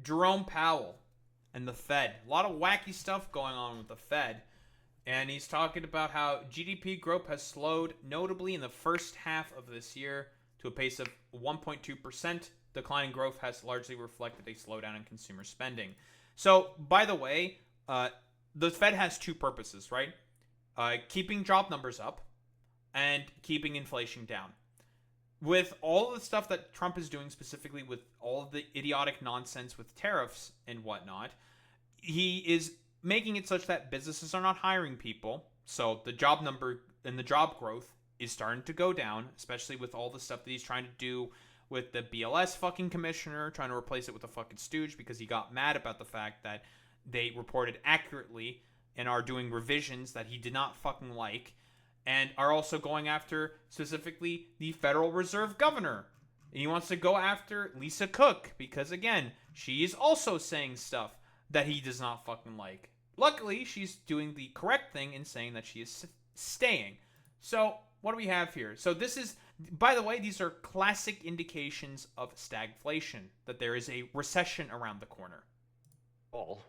Jerome Powell and the Fed. A lot of wacky stuff going on with the Fed. And he's talking about how GDP growth has slowed notably in the first half of this year to a pace of 1.2%. Declining growth has largely reflected a slowdown in consumer spending. So, by the way, the Fed has two purposes, right? Keeping job numbers up and keeping inflation down. With all of the stuff that Trump is doing, specifically with all of the idiotic nonsense with tariffs and whatnot, he is making it such that businesses are not hiring people. So the job number and the job growth is starting to go down, especially with all the stuff that he's trying to do with the BLS fucking commissioner, trying to replace it with a fucking stooge because he got mad about the fact that they reported accurately and are doing revisions that he did not fucking like, and are also going after specifically the Federal Reserve governor. And he wants to go after Lisa Cook because, again, she is also saying stuff that he does not fucking like. Luckily, she's doing the correct thing in saying that she is staying. So, what do we have here? So this is, by the way, these are classic indications of stagflation, that there is a recession around the corner.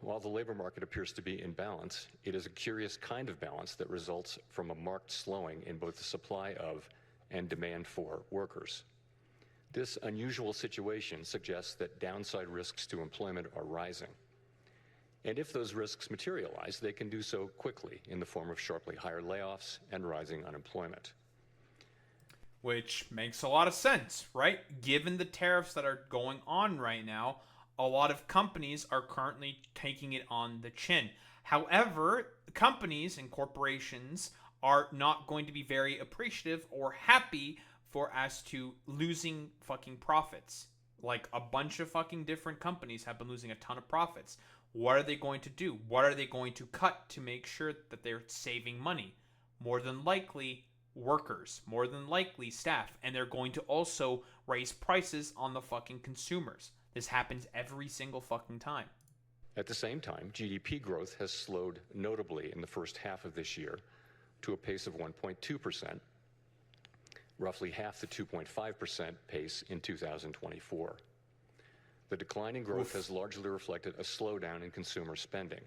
While the labor market appears to be in balance, it is a curious kind of balance that results from a marked slowing in both the supply of and demand for workers. This unusual situation suggests that downside risks to employment are rising. And if those risks materialize, they can do so quickly in the form of sharply higher layoffs and rising unemployment. Which makes a lot of sense, right? Given the tariffs that are going on right now, a lot of companies are currently taking it on the chin. However, companies and corporations are not going to be very appreciative or happy for as to losing fucking profits. Like, a bunch of fucking different companies have been losing a ton of profits. What are they going to do? What are they going to cut to make sure that they're saving money? More than likely, workers. More than likely, staff. And they're going to also raise prices on the fucking consumers. This happens every single fucking time. At the same time, GDP growth has slowed notably in the first half of this year to a pace of 1.2%, roughly half the 2.5% pace in 2024. The decline in growth has largely reflected a slowdown in consumer spending.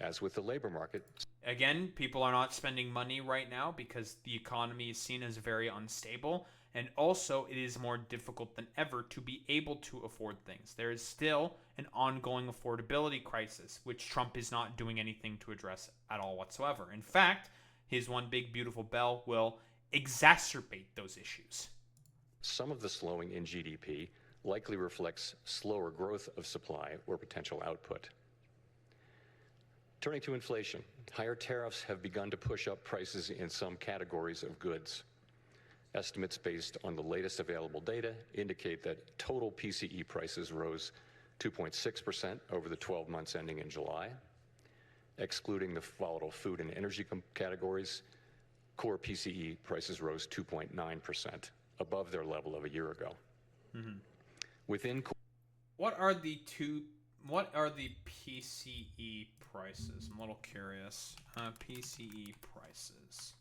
As with the labor market, again, people are not spending money right now because the economy is seen as very unstable, and also it is more difficult than ever to be able to afford things. There is still an ongoing affordability crisis, which Trump is not doing anything to address at all whatsoever. In fact, his one big beautiful bill will exacerbate those issues. Some of the slowing in GDP likely reflects slower growth of supply or potential output. Turning to inflation, higher tariffs have begun to push up prices in some categories of goods. Estimates based on the latest available data indicate that total PCE prices rose 2.6% over the 12 months ending in July. Excluding the volatile food and energy categories, core PCE prices rose 2.9%, above their level of a year ago. Mm-hmm. What are the PCE prices? I'm a little curious. PCE prices.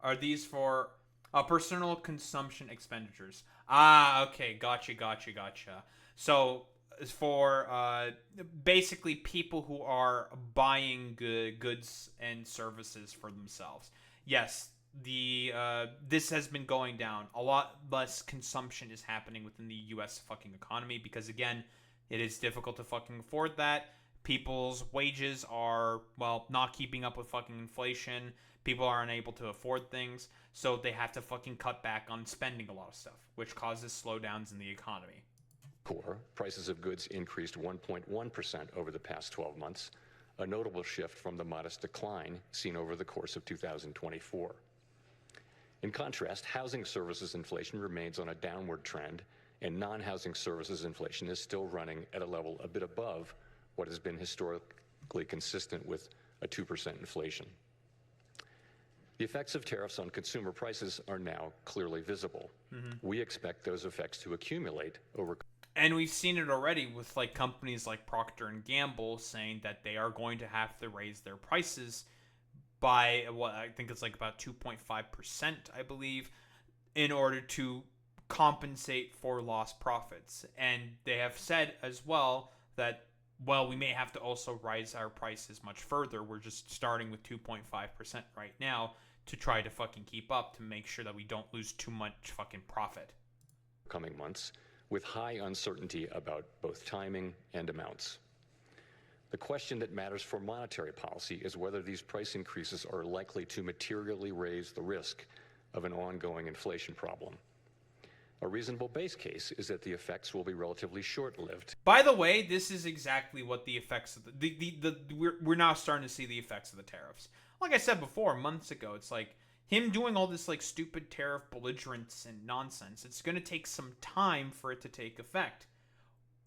Are these for personal consumption expenditures? Okay. Gotcha. So, for basically people who are buying goods and services for themselves. Yes, this has been going down. A lot less consumption is happening within the U.S. fucking economy because, again, it is difficult to fucking afford that. People's wages are, well, not keeping up with fucking inflation. People are unable to afford things, so they have to fucking cut back on spending a lot of stuff, which causes slowdowns in the economy. Core prices of goods increased 1.1% over the past 12 months, a notable shift from the modest decline seen over the course of 2024. In contrast, housing services inflation remains on a downward trend, and non-housing services inflation is still running at a level a bit above what has been historically consistent with a 2% inflation. The effects of tariffs on consumer prices are now clearly visible. Mm-hmm. We expect those effects to accumulate over. And we've seen it already with like companies like Procter and Gamble saying that they are going to have to raise their prices by what I think it's like about 2.5%, I believe, in order to compensate for lost profits. And they have said as well that, well, we may have to also rise our prices much further. We're just starting with 2.5% right now to try to fucking keep up, to make sure that we don't lose too much fucking profit. Coming months, with high uncertainty about both timing and amounts. The question that matters for monetary policy is whether these price increases are likely to materially raise the risk of an ongoing inflation problem. A reasonable base case is that the effects will be relatively short-lived. By the way, this is exactly what the effects of we're now starting to see the effects of the tariffs. Like I said before, months ago, it's like him doing all this like stupid tariff belligerence and nonsense. It's going to take some time for it to take effect.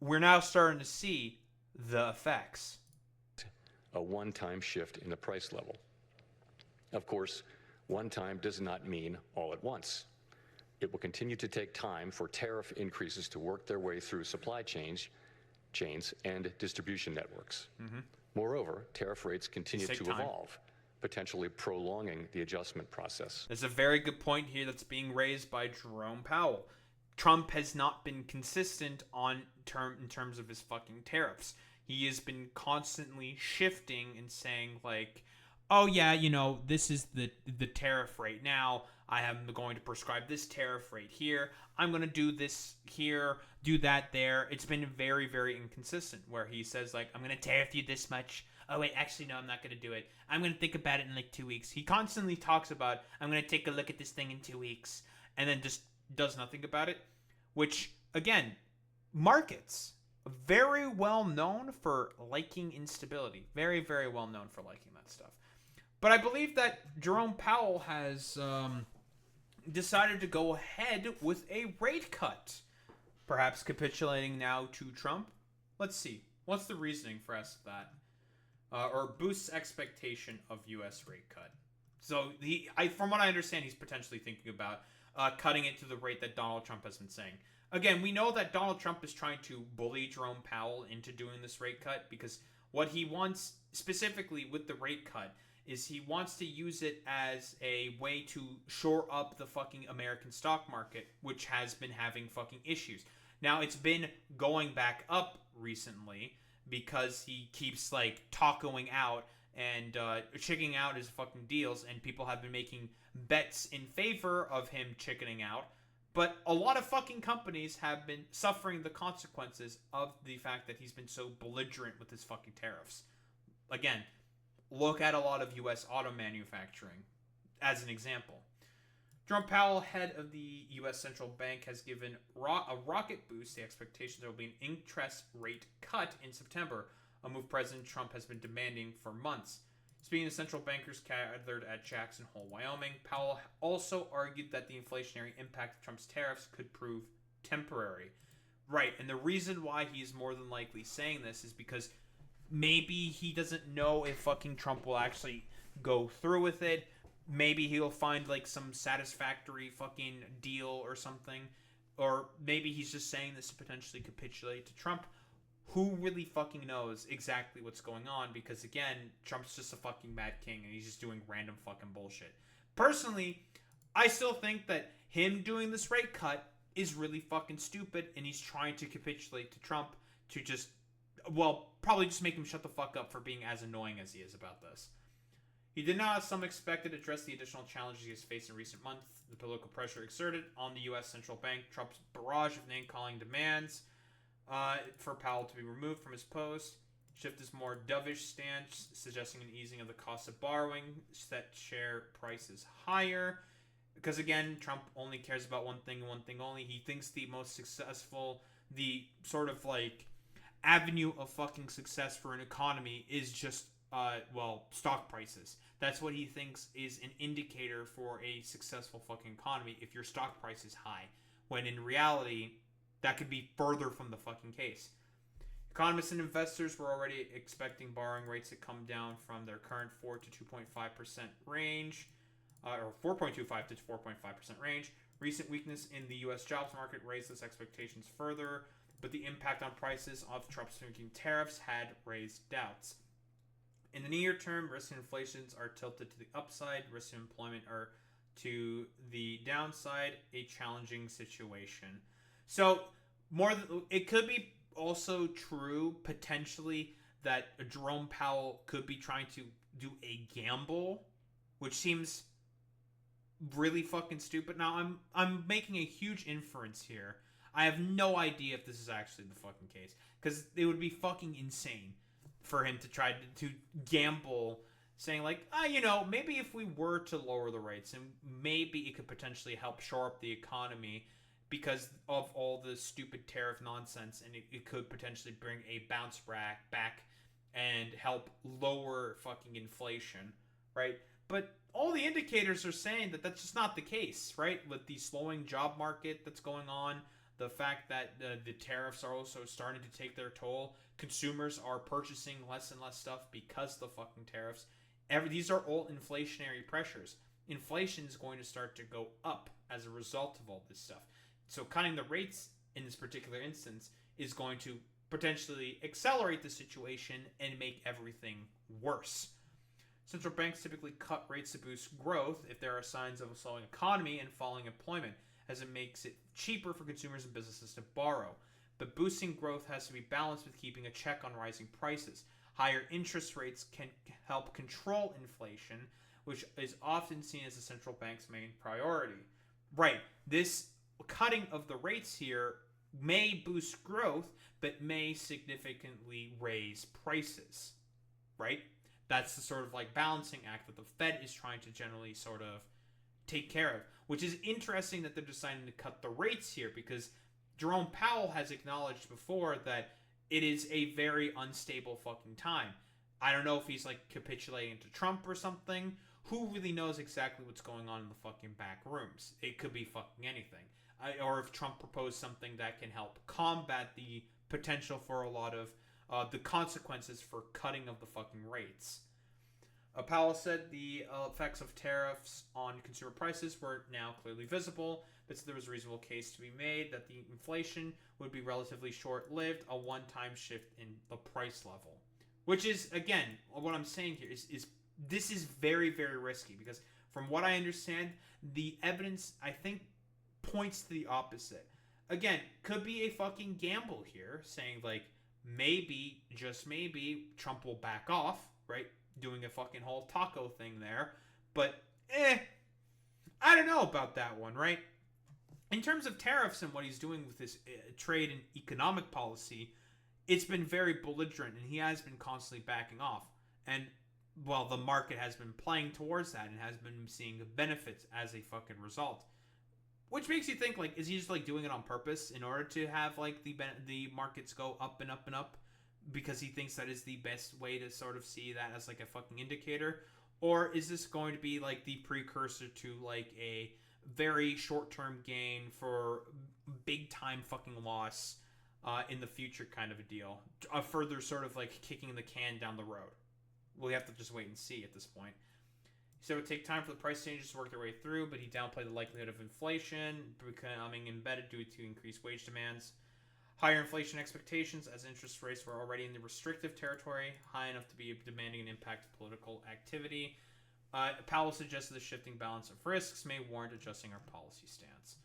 We're now starting to see the effects. A one-time shift in the price level. Of course, one time does not mean all at once. It will continue to take time for tariff increases to work their way through supply chains and distribution networks. Moreover, tariff rates continue to evolve, potentially prolonging the adjustment process. There's a very good point here that's being raised by Jerome Powell. Trump has not been consistent in terms of his fucking tariffs. He has been constantly shifting and saying like, oh yeah, you know, this is the tariff rate now. I am going to prescribe this tariff rate here. I'm going to do this here, do that there. It's been very, very inconsistent where he says like, I'm going to tariff you this much. Oh wait, actually no, I'm not going to do it. I'm going to think about it in like 2 weeks. He constantly talks about, I'm going to take a look at this thing in 2 weeks, and then just does nothing about it, which again, markets very well known for liking instability. Very, very well known for liking that stuff. But I believe that Jerome Powell has decided to go ahead with a rate cut. Perhaps capitulating now to Trump. Let's see. What's the reasoning for us that? Or boosts expectation of U.S. rate cut. So from what I understand, he's potentially thinking about cutting it to the rate that Donald Trump has been saying. Again, we know that Donald Trump is trying to bully Jerome Powell into doing this rate cut because what he wants specifically with the rate cut is he wants to use it as a way to shore up the fucking American stock market, which has been having fucking issues. Now, it's been going back up recently because he keeps, like, tacoing out and chickening out his fucking deals, and people have been making bets in favor of him chickening out. But a lot of fucking companies have been suffering the consequences of the fact that he's been so belligerent with his fucking tariffs. Again, look at a lot of U.S. auto manufacturing as an example. Jerome Powell, head of the U.S. Central Bank, has given a rocket boost the expectation there will be an interest rate cut in September, a move President Trump has been demanding for months. Speaking to central bankers gathered at Jackson Hole, Wyoming, Powell also argued that the inflationary impact of Trump's tariffs could prove temporary. Right, and the reason why he's more than likely saying this is because maybe he doesn't know if fucking Trump will actually go through with it. Maybe he'll find like some satisfactory fucking deal or something. Or maybe he's just saying this to potentially capitulate to Trump. Who really fucking knows exactly what's going on? Because again, Trump's just a fucking mad king and he's just doing random fucking bullshit. Personally, I still think that him doing this rate cut is really fucking stupid and he's trying to capitulate to Trump to just, well, probably just make him shut the fuck up for being as annoying as he is about this. He did not, as some expected, address the additional challenges he has faced in recent months. The political pressure exerted on the U.S. Central Bank, Trump's barrage of name-calling demands for Powell to be removed from his post. Shift his more dovish stance, suggesting an easing of the cost of borrowing, set share prices higher. Because again, Trump only cares about one thing and one thing only. He thinks the most successful, the sort of like avenue of fucking success for an economy is just stock prices. That's what he thinks is an indicator for a successful fucking economy if your stock price is high. When in reality, that could be further from the fucking case. Economists and investors were already expecting borrowing rates to come down from their current 4 to 2.5% range, or 4.25 to 4.5% range. Recent weakness in the U.S. jobs market raised those expectations further, but the impact on prices of Trump's making tariffs had raised doubts. In the near term, risks and inflations are tilted to the upside. Risks of employment are to the downside, a challenging situation. So it could be also true potentially that Jerome Powell could be trying to do a gamble, which seems really fucking stupid. Now I'm making a huge inference here. I have no idea if this is actually the fucking case, because it would be fucking insane for him to try to gamble, saying like, maybe if we were to lower the rates, and maybe it could potentially help shore up the economy because of all the stupid tariff nonsense, and it could potentially bring a bounce back and help lower fucking inflation, right? But all the indicators are saying that that's just not the case, right? With the slowing job market that's going on, the fact that the tariffs are also starting to take their toll, consumers are purchasing less and less stuff because of the fucking tariffs. These are all inflationary pressures. Inflation is going to start to go up as a result of all this stuff. So cutting the rates in this particular instance is going to potentially accelerate the situation and make everything worse. Central banks typically cut rates to boost growth if there are signs of a slowing economy and falling employment, as it makes it cheaper for consumers and businesses to borrow. But boosting growth has to be balanced with keeping a check on rising prices. Higher interest rates can help control inflation, which is often seen as the central bank's main priority. Right, this cutting of the rates here may boost growth, but may significantly raise prices, right? That's the sort of like balancing act that the Fed is trying to generally sort of take care of, which is interesting that they're deciding to cut the rates here, because Jerome Powell has acknowledged before that it is a very unstable fucking time. I don't know if he's like capitulating to Trump or something. Who really knows exactly what's going on in the fucking back rooms? It could be fucking anything. Or if Trump proposed something that can help combat the potential for a lot of the consequences for cutting of the fucking rates. Powell said the effects of tariffs on consumer prices were now clearly visible, but there was a reasonable case to be made that the inflation would be relatively short-lived, a one-time shift in the price level. Which is, again, what I'm saying here is this is very, very risky, because from what I understand, the evidence, I think, points to the opposite. Again, could be a fucking gamble here, saying like, maybe, just maybe, Trump will back off, right? Doing a fucking whole taco thing there. But, I don't know about that one, right? In terms of tariffs and what he's doing with his trade and economic policy, it's been very belligerent, and he has been constantly backing off. And, well, the market has been playing towards that and has been seeing benefits as a fucking result. Which makes you think, like, is he just, like, doing it on purpose in order to have, like, the markets go up and up and up? Because he thinks that is the best way to sort of see that as, like, a fucking indicator? Or is this going to be, like, the precursor to, like, a very short-term gain for big-time fucking loss in the future kind of a deal? A further sort of, like, kicking the can down the road. We'll have to just wait and see at this point. He said it would take time for the price changes to work their way through, but he downplayed the likelihood of inflation becoming embedded due to increased wage demands. Higher inflation expectations, as interest rates were already in the restrictive territory, high enough to be demanding an impact of political activity. Powell suggested the shifting balance of risks may warrant adjusting our policy stance.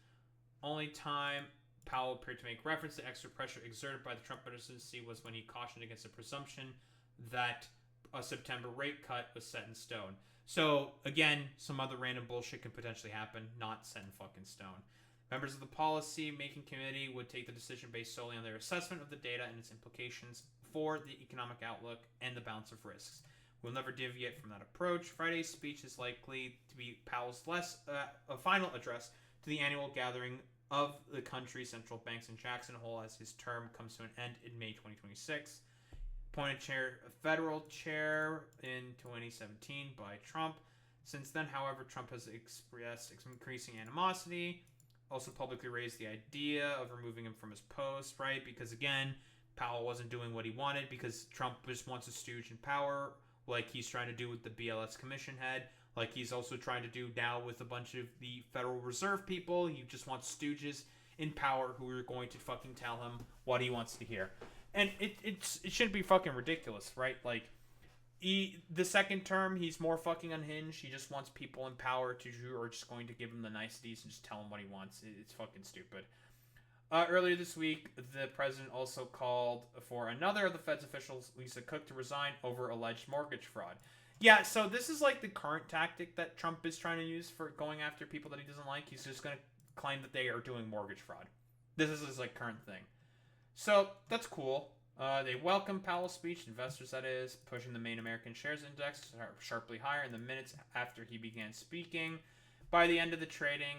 Only time Powell appeared to make reference to extra pressure exerted by the Trump presidency was when he cautioned against the presumption that a September rate cut was set in stone. So, again, some other random bullshit can potentially happen, not set in fucking stone. Members of the policy-making committee would take the decision based solely on their assessment of the data and its implications for the economic outlook and the balance of risks. We'll never deviate from that approach. Friday's speech is likely to be Powell's final address to the annual gathering of the country's central banks in Jackson Hole as his term comes to an end in May 2026. Appointed federal chair in 2017 by Trump. Since then, however, Trump has expressed increasing animosity, also publicly raised the idea of removing him from his post, right? Because, again, Powell wasn't doing what he wanted because Trump just wants a stooge in power, like he's trying to do with the BLS commission head, like he's also trying to do now with a bunch of the Federal Reserve people. He just wants stooges in power who are going to fucking tell him what he wants to hear. And it shouldn't be fucking ridiculous, right? Like, The second term, he's more fucking unhinged. He just wants people in power who are just going to give him the niceties and just tell him what he wants. It's fucking stupid. Earlier this week, the president also called for another of the Fed's officials, Lisa Cook, to resign over alleged mortgage fraud. Yeah, so this is like the current tactic that Trump is trying to use for going after people that he doesn't like. He's just going to claim that they are doing mortgage fraud. This is his like current thing. So that's cool. They welcome Powell's speech, investors that is, pushing the main American shares index sharply higher in the minutes after he began speaking. By the end of the trading,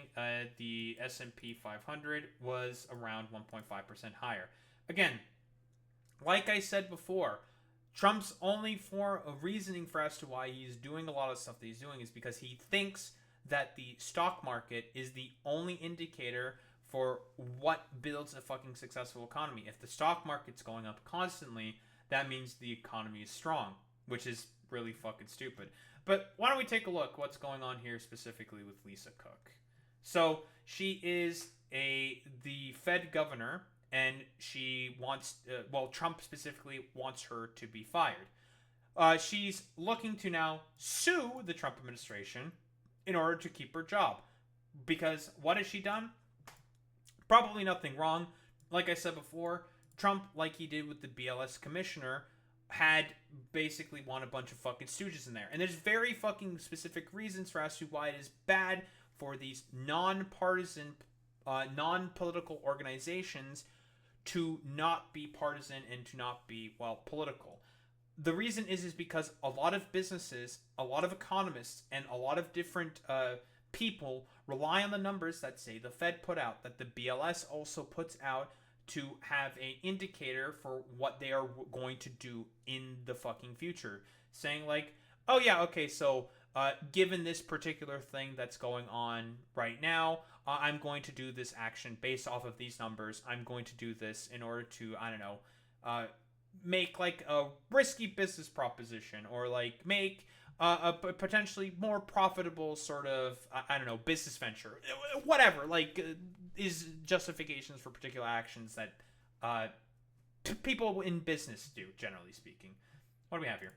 the S&P 500 was around 1.5% higher. Again, like I said before, Trump's only form of reasoning for as to why he's doing a lot of stuff that he's doing is because he thinks that the stock market is the only indicator for what builds a fucking successful economy. If the stock market's going up constantly, that means the economy is strong, which is really fucking stupid. But why don't we take a look what's going on here specifically with Lisa Cook. So she is the Fed governor, and she wants, Trump specifically wants her to be fired. She's looking to now sue the Trump administration in order to keep her job. Because what has she done? Probably nothing wrong. Like I said before, Trump, like he did with the BLS commissioner, had basically won a bunch of fucking stooges in there. And there's very fucking specific reasons for as to why it is bad for these non-partisan, non-political organizations to not be partisan and to not be, political. The reason is because a lot of businesses, a lot of economists, and a lot of different people rely on the numbers that say the Fed put out, that the BLS also puts out, to have an indicator for what they are going to do in the fucking future. Saying like, oh yeah, okay, so given this particular thing that's going on right now, I'm going to do this action based off of these numbers. I'm going to do this in order to, I don't know, make like a risky business proposition, or like make a potentially more profitable sort of, I don't know, business venture, whatever, like is justifications for particular actions that people in business do, generally speaking. What do we have here?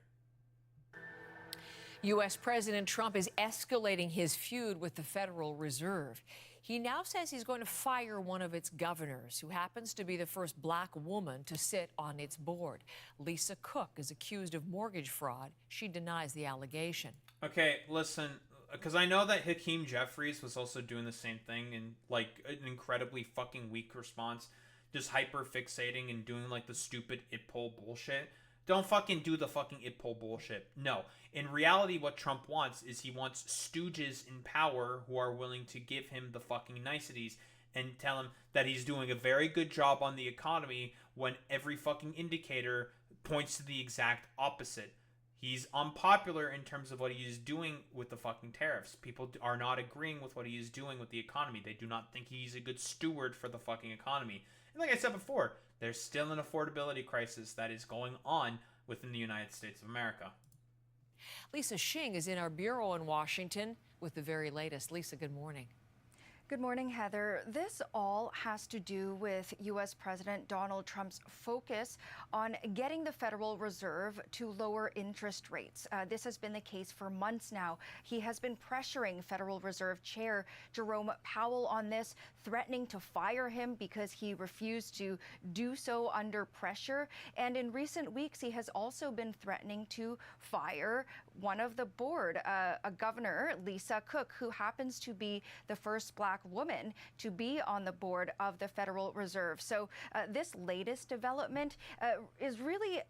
U.S. President Trump is escalating his feud with the Federal Reserve. He now says he's going to fire one of its governors, who happens to be the first black woman to sit on its board. Lisa Cook is accused of mortgage fraud. She denies the allegation. Okay, listen, because I know that Hakeem Jeffries was also doing the same thing, and like an incredibly fucking weak response, just hyper fixating and doing like the stupid it poll bullshit. Don't fucking do the fucking it poll bullshit. No. In reality, what Trump wants is he wants stooges in power who are willing to give him the fucking niceties and tell him that he's doing a very good job on the economy when every fucking indicator points to the exact opposite. He's unpopular in terms of what he is doing with the fucking tariffs. People are not agreeing with what he is doing with the economy. They do not think he's a good steward for the fucking economy. And like I said before, there's still an affordability crisis that is going on within the United States of America. Lisa Shing is in our bureau in Washington with the very latest. Lisa, good morning. Good morning, Heather. This all has to do with U.S. President Donald Trump's focus on getting the Federal Reserve to lower interest rates. This has been the case for months now. He has been pressuring Federal Reserve Chair Jerome Powell on this, threatening to fire him because he refused to do so under pressure. And in recent weeks, he has also been threatening to fire one of the board, a governor, Lisa Cook, who happens to be the first black woman to be on the board of the Federal Reserve. So this latest development is really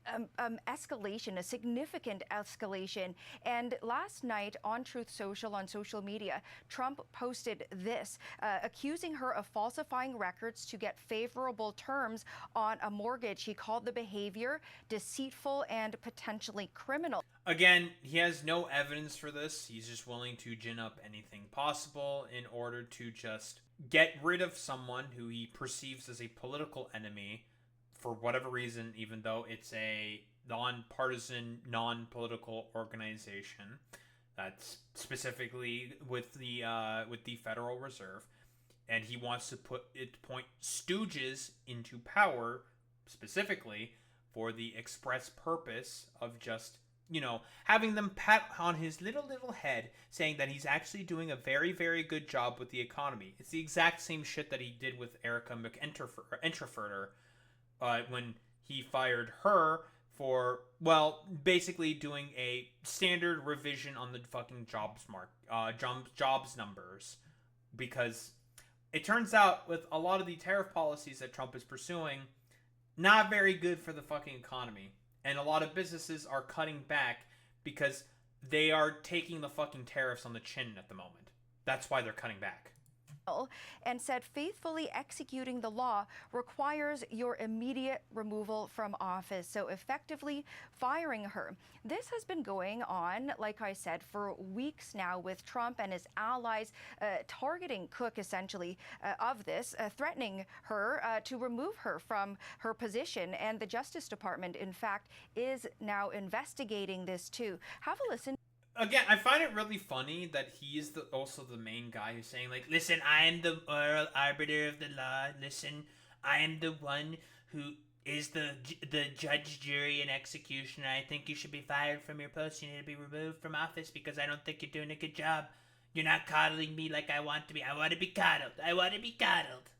escalation, a significant escalation. And last night on Truth Social, on social media, Trump posted this, accusing her of falsifying records to get favorable terms on a mortgage. He called the behavior deceitful and potentially criminal. Again, he has no evidence for this. He's just willing to gin up anything possible in order to just get rid of someone who he perceives as a political enemy for whatever reason, even though it's a non-partisan, non-political organization that's specifically with the Federal Reserve, and he wants to point stooges into power specifically for the express purpose of just having them pat on his little head, saying that he's actually doing a very, very good job with the economy. It's the exact same shit that he did with Erica McEnterferter when he fired her for, well, basically doing a standard revision on the fucking jobs numbers. Because it turns out with a lot of the tariff policies that Trump is pursuing, not very good for the fucking economy. And a lot of businesses are cutting back because they are taking the fucking tariffs on the chin at the moment. That's why they're cutting back. And said faithfully executing the law requires your immediate removal from office, so effectively firing her. This has been going on, like I said, for weeks now, with Trump and his allies targeting Cook, essentially, threatening her to remove her from her position. And the Justice Department, in fact, is now investigating this too. Have a listen. Again, I find it really funny that he is also the main guy who's saying, like, listen, I am the moral arbiter of the law. Listen, I am the one who is the judge, jury, and executioner. I think you should be fired from your post. You need to be removed from office because I don't think you're doing a good job. You're not coddling me like I want to be. I want to be coddled. I want to be coddled.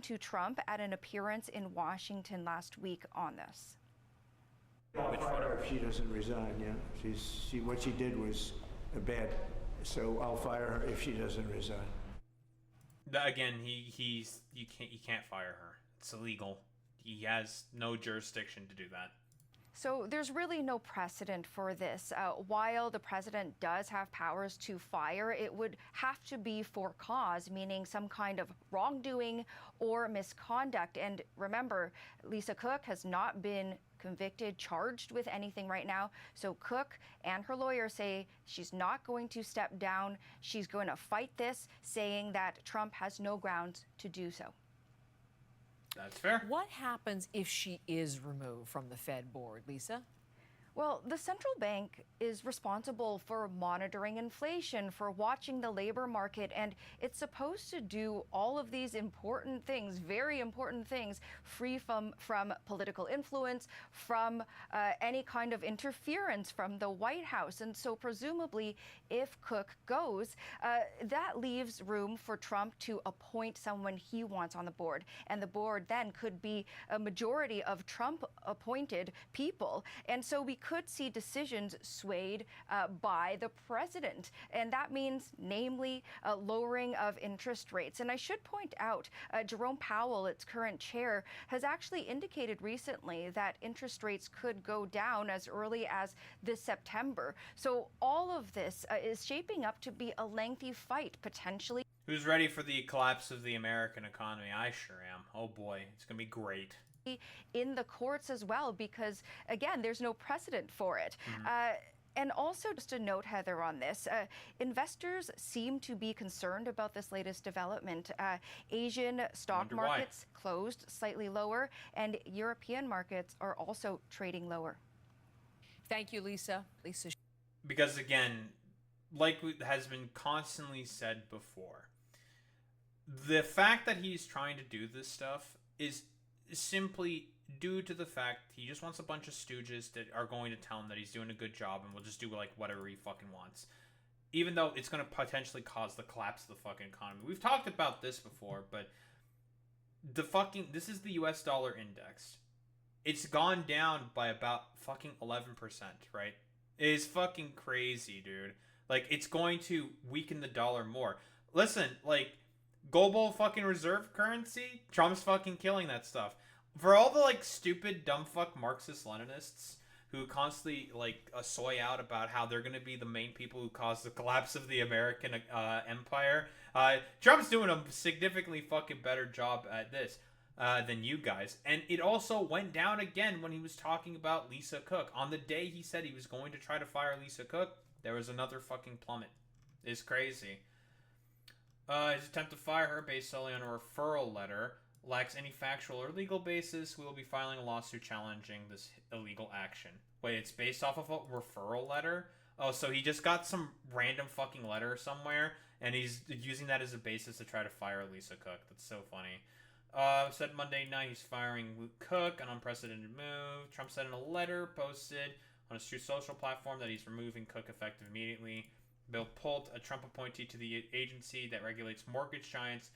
To Trump at an appearance in Washington last week on this. I'll fire her if she doesn't resign. Yeah, what she did was bad, so I'll fire her if she doesn't resign. Again, you can't fire her. It's illegal. He has no jurisdiction to do that. So there's really no precedent for this. While the president does have powers to fire, it would have to be for cause, meaning some kind of wrongdoing or misconduct. And remember, Lisa Cook has not been convicted, charged with anything right now. So Cook and her lawyer say she's not going to step down. She's going to fight this, saying that Trump has no grounds to do so. That's fair. What happens if she is removed from the Fed board, Lisa? Well, the central bank is responsible for monitoring inflation, for watching the labor market, and it's supposed to do all of these important things, very important things, free from political influence, from any kind of interference from the White House. And so presumably, if Cook goes, that leaves room for Trump to appoint someone he wants on the board. And the board then could be a majority of Trump-appointed people. And so we could see decisions swayed by the president. And that means, namely, lowering of interest rates. And I should point out, Jerome Powell, its current chair, has actually indicated recently that interest rates could go down as early as this September. So all of this is shaping up to be a lengthy fight, potentially. Who's ready for the collapse of the American economy? I sure am. Oh boy, it's going to be great. In the courts as well, because again, there's no precedent for it. And also, just a note, Heather, on this, investors seem to be concerned about this latest development. Asian stock markets closed slightly lower, and European markets are also trading lower. Thank you, Lisa. Because again, like has been constantly said before, the fact that he's trying to do this stuff is simply due to the fact he just wants a bunch of stooges that are going to tell him that he's doing a good job and will just do like whatever he fucking wants, even though it's going to potentially cause the collapse of the fucking economy. We've talked about this before, but this is the US dollar index. It's gone down by about fucking 11%, right? It is fucking crazy, dude. Like, it's going to weaken the dollar more. Listen, like, global fucking reserve currency, Trump's fucking killing that stuff. For all the, like, stupid, dumb fuck Marxist-Leninists who constantly, like, soy out about how they're going to be the main people who caused the collapse of the American empire, Trump's doing a significantly fucking better job at this than you guys. And it also went down again when he was talking about Lisa Cook. On the day he said he was going to try to fire Lisa Cook, there was another fucking plummet. It's crazy. His attempt to fire her based solely on a referral letter lacks any factual or legal basis. We will be filing a lawsuit challenging this illegal action. Wait, it's based off of a referral letter? Oh, so he just got some random fucking letter somewhere, and he's using that as a basis to try to fire Lisa Cook. That's so funny. Said Monday night he's firing Luke Cook, an unprecedented move. Trump said in a letter posted on his Truth Social platform that he's removing Cook effective immediately. Bill Pult, a Trump appointee to the agency that regulates mortgage giants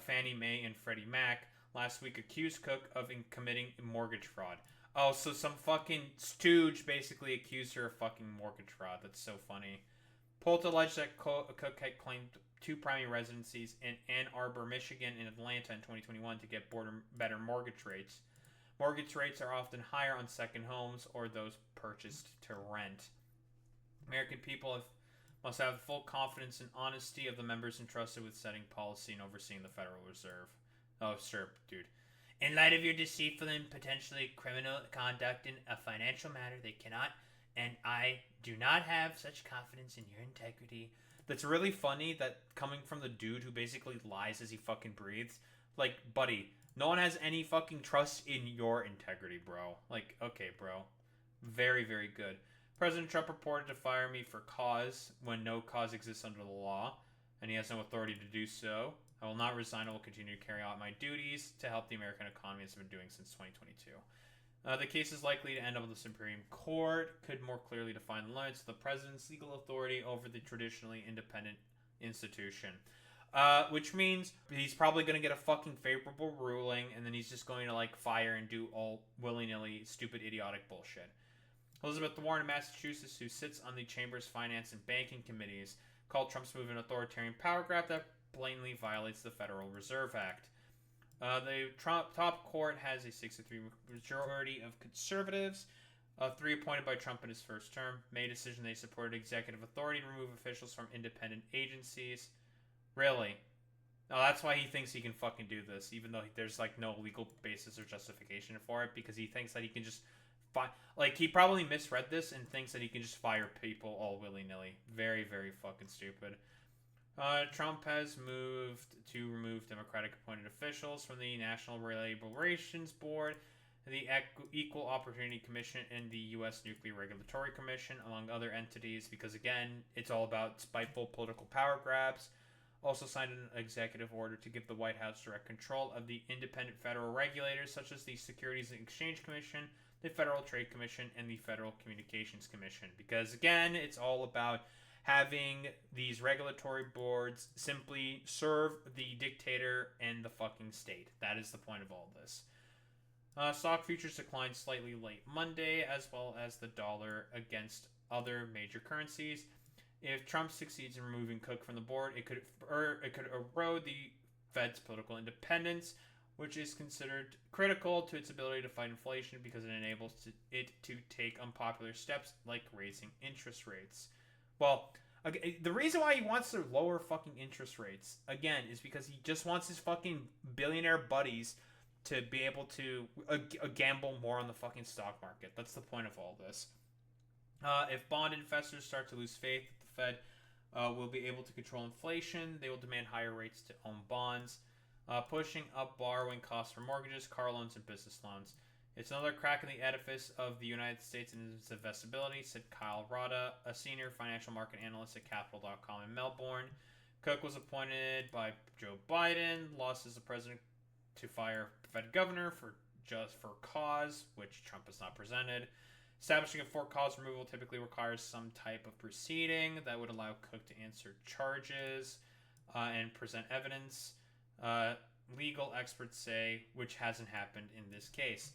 Fannie Mae and Freddie Mac, last week accused Cook of committing mortgage fraud. Oh, so some fucking stooge basically accused her of fucking mortgage fraud. That's so funny. Pult alleged that Cook had claimed 2 primary residencies in Ann Arbor, Michigan, and Atlanta in 2021 to get better mortgage rates. Mortgage rates are often higher on second homes or those purchased to rent. American people must have full confidence and honesty of the members entrusted with setting policy and overseeing the Federal Reserve. Oh, sure, dude. In light of your deceitful and potentially criminal conduct in a financial matter, they cannot, and I do not have such confidence in your integrity. That's really funny that coming from the dude who basically lies as he fucking breathes. Like, buddy, no one has any fucking trust in your integrity, bro. Like, okay, bro. Very, very good. President Trump reported to fire me for cause when no cause exists under the law, and he has no authority to do so. I will not resign. I will continue to carry out my duties to help the American economy as I've been doing since 2022. The case is likely to end up with the Supreme Court, could more clearly define the limits of the president's legal authority over the traditionally independent institution. Which means he's probably going to get a fucking favorable ruling, and then he's just going to, like, fire and do all willy-nilly stupid, idiotic bullshit. Elizabeth Warren of Massachusetts, who sits on the Chamber's Finance and Banking Committees, called Trump's move an authoritarian power grab that blatantly violates the Federal Reserve Act. The top court has a 63 majority of conservatives, 3 appointed by Trump in his first term, made a decision they supported executive authority to remove officials from independent agencies. Really? Oh, that's why he thinks he can fucking do this, even though there's, like, no legal basis or justification for it, because he thinks that he can just like, he probably misread this and thinks that he can just fire people all willy-nilly. Very, very fucking stupid. Trump has moved to remove Democratic-appointed officials from the National Labor Relations Board, the Equal Opportunity Commission, and the U.S. Nuclear Regulatory Commission, among other entities, because, again, it's all about spiteful political power grabs. Also signed an executive order to give the White House direct control of the independent federal regulators, such as the Securities and Exchange Commission, the Federal Trade Commission, and the Federal Communications Commission. Because, again, it's all about having these regulatory boards simply serve the dictator and the fucking state. That is the point of all this. Stock futures declined slightly late Monday, as well as the dollar against other major currencies. If Trump succeeds in removing Cook from the board, it could erode the Fed's political independence, which is considered critical to its ability to fight inflation because it enables it to take unpopular steps like raising interest rates. Well, okay, the reason why he wants to lower fucking interest rates, again, is because he just wants his fucking billionaire buddies to be able to gamble more on the fucking stock market. That's the point of all this. If bond investors start to lose faith that the Fed will be able to control inflation, they will demand higher rates to own bonds, pushing up borrowing costs for mortgages, car loans, and business loans. It's another crack in the edifice of the United States and its investability, said Kyle Rada, a senior financial market analyst at Capital.com in Melbourne. Cook was appointed by Joe Biden, lost as the president to fire Fed governor for cause, which Trump has not presented. Establishing a for-cause removal typically requires some type of proceeding that would allow Cook to answer charges and present evidence. Legal experts say, which hasn't happened in this case.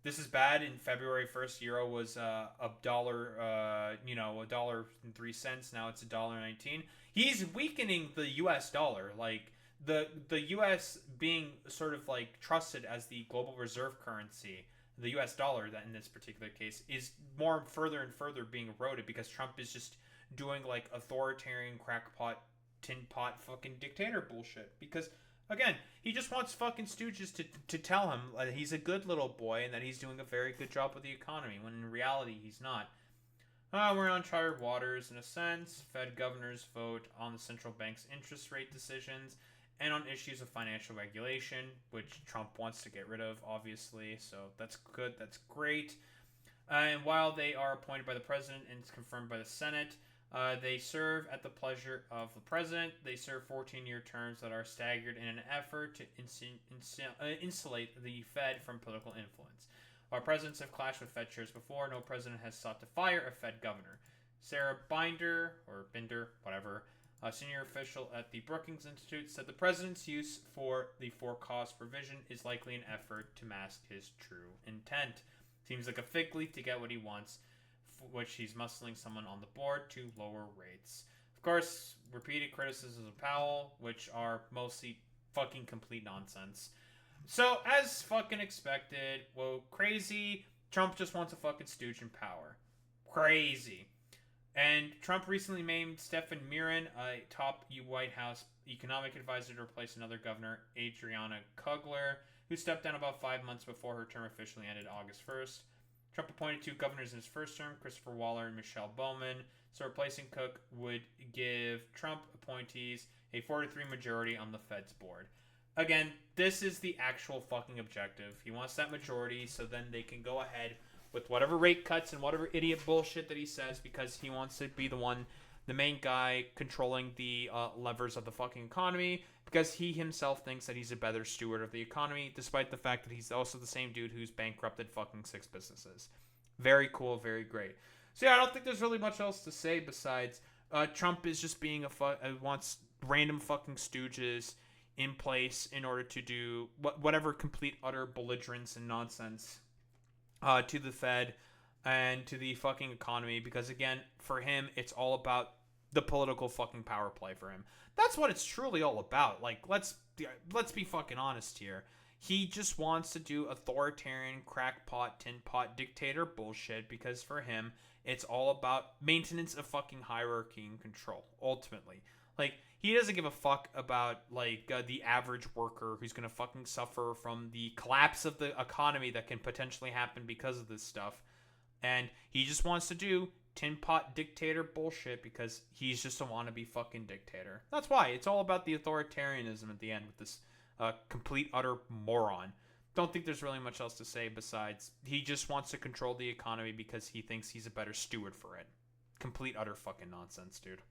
This is bad. In February 1st, euro was $1, $1.03. Now it's $1.19. He's weakening the U.S. dollar. Like, the U.S. being sort of like trusted as the global reserve currency, the U.S. dollar, that in this particular case, is more further and further being eroded because Trump is just doing like authoritarian crackpot, tin pot fucking dictator bullshit. Because, again, he just wants fucking stooges to tell him that he's a good little boy and that he's doing a very good job with the economy, when in reality he's not. We're on uncharted waters in a sense. Fed governors vote on the central bank's interest rate decisions and on issues of financial regulation, which Trump wants to get rid of, obviously. So that's good. That's great. And while they are appointed by the president and it's confirmed by the Senate, they serve at the pleasure of the president. They serve 14-year terms that are staggered in an effort to insulate the Fed from political influence. While presidents have clashed with Fed chairs before, no president has sought to fire a Fed governor. Sarah Binder, whatever, a senior official at the Brookings Institute, said the president's use for the for-cause provision is likely an effort to mask his true intent. Seems like a fig leaf to get what he wants, which he's muscling someone on the board to lower rates. Of course, repeated criticisms of Powell, which are mostly fucking complete nonsense. So, as fucking expected, whoa, crazy, Trump just wants a fucking stooge in power. Crazy. And Trump recently named Stephen Miran, a top White House economic advisor, to replace another governor, Adriana Kugler, who stepped down about 5 months before her term officially ended August 1st. Trump appointed 2 governors in his first term, Christopher Waller and Michelle Bowman, so replacing Cook would give Trump appointees a 4-3 majority on the Fed's board. Again, this is the actual fucking objective. He wants that majority so then they can go ahead with whatever rate cuts and whatever idiot bullshit that he says, because he wants to be the main guy controlling the levers of the fucking economy, because he himself thinks that he's a better steward of the economy, despite the fact that he's also the same dude who's bankrupted fucking 6 businesses. Very cool, very great. So yeah, I don't think there's really much else to say besides Trump is just being wants random fucking stooges in place in order to do whatever complete utter belligerence and nonsense to the Fed and to the fucking economy, because again, for him, it's all about the political fucking power play for him. That's what it's truly all about. Like, let's be fucking honest here. He just wants to do authoritarian, crackpot, tin pot dictator bullshit, because for him, it's all about maintenance of fucking hierarchy and control, ultimately. Like, he doesn't give a fuck about, the average worker who's gonna fucking suffer from the collapse of the economy that can potentially happen because of this stuff. And he just wants to do tin pot dictator bullshit because he's just a wannabe fucking dictator. That's why. It's all about the authoritarianism at the end with this complete, utter moron. Don't think there's really much else to say besides he just wants to control the economy because he thinks he's a better steward for it. Complete, utter fucking nonsense, dude.